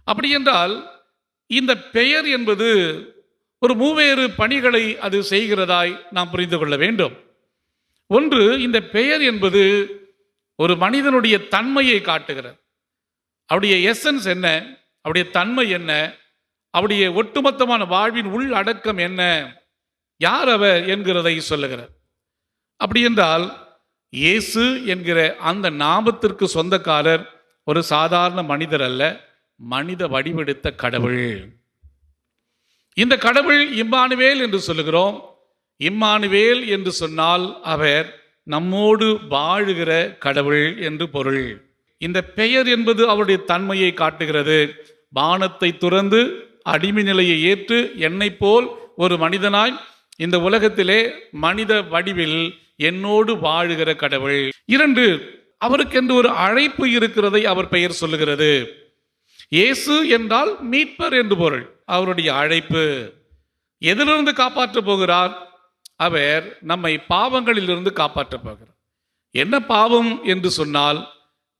அப்படி என்றால் இந்த பெயர் என்பது ஒரு மூவேறு பணிகளை அது செய்கிறதாய் நாம் புரிந்து கொள்ள வேண்டும். ஒன்று, இந்த பெயர் என்பது ஒரு மனிதனுடைய தன்மையை காட்டுகிறது. அவருடைய எசன்ஸ் என்ன, அவருடைய தன்மை என்ன, அவருடைய ஒட்டுமொத்தமான வாழ்வின் உள் அடக்கம் என்ன, யார் அவர் என்கிறதை சொல்லுகிறார். அப்படி என்றால் இயேசு என்கிற அந்த நாமத்திற்கு சொந்தக்காரர் ஒரு சாதாரண மனிதர் அல்ல, மனித வடிவெடுத்த கடவுள். இந்த கடவுள் இம்மானுவேல் என்று சொல்லுகிறோம். இம்மானுவேல் என்று சொன்னால் அவர் நம்மோடு வாழுகிற கடவுள் என்று பொருள். இந்த பெயர் என்பது அவருடைய தன்மையை காட்டுகிறது. வானத்தை துறந்து அடிமை நிலையை ஏற்று என்னை போல் ஒரு மனிதனாய் இந்த உலகத்திலே மனித வடிவில் என்னோடு வாழுகிற கடவுள். 2, அவருக்கென்று ஒரு அழைப்பு இருக்கிறதை அவர் பெயர் சொல்லுகிறது. இயேசு என்றால் மீட்பர் என்று பொருள். அவருடைய அழைப்பு எதிலிருந்து காப்பாற்ற போகிறார்? அவர் நம்மை பாவங்களிலிருந்து காப்பாற்ற போகிறார். என்ன பாவம் என்று சொன்னால்,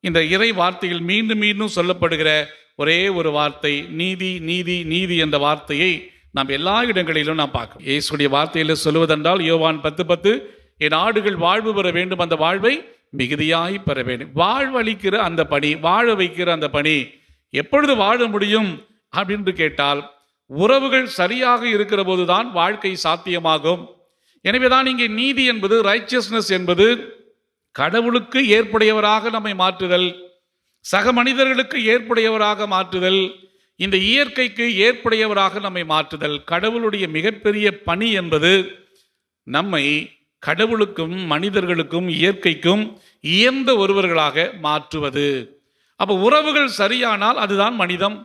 இந்த இறை வார்த்தையில் மீண்டும் மீண்டும் சொல்லப்படுகிற ஒரே ஒரு வார்த்தை நீதி, நீதி, நீதி என்ற வார்த்தையை நாம் எல்லா இடங்களிலும் நாம் பார்க்கிறோம். இயேசுடைய வார்த்தையில் சொல்லுவதென்றால் யோவான் 10:10, என் ஆடுகள் வாழ்வு பெற வேண்டும், அந்த வாழ்வை மிகுதியாய் பெற வேண்டும். வாழ்வளிக்கிற அந்த பணி, வாழ வைக்கிற அந்த பணி எப்பொழுது வாழ முடியும் அப்படின்னு கேட்டால், உறவுகள் சரியாக இருக்கிற போதுதான் வாழ்க்கை சாத்தியமாகும். எனவேதான் இங்கே நீதி என்பது, ரைச்சியஸ்னஸ் என்பது கடவுளுக்கு ஏற்புடையவராக நம்மை மாற்றுதல், சக மனிதர்களுக்கு ஏற்புடையவராக மாற்றுதல், இந்த இயற்கைக்கு ஏற்புடையவராக நம்மை மாற்றுதல். கடவுளுடைய மிகப்பெரிய பணி என்பது நம்மை கடவுளுக்கும் மனிதர்களுக்கும் இயற்கைக்கும் இயந்த ஒருவர்களாக மாற்றுவது. அப்போ உறவுகள் சரியானால் அதுதான் மனிதம்,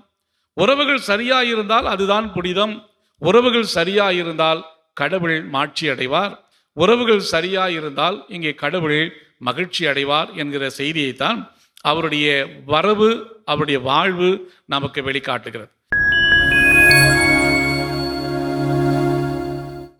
உறவுகள் சரியாயிருந்தால் அதுதான் புனிதம், உறவுகள் சரியாயிருந்தால் கடவுள் மாட்சி அடைவார், உறவுகள் சரியாயிருந்தால் இங்கே கடவுள் மகிழ்ச்சி அடைவார் என்கிற செய்தியைத்தான் அவருடைய வரவு, அவருடைய வாழ்வு நமக்கு வெளிக்காட்டுகிறது.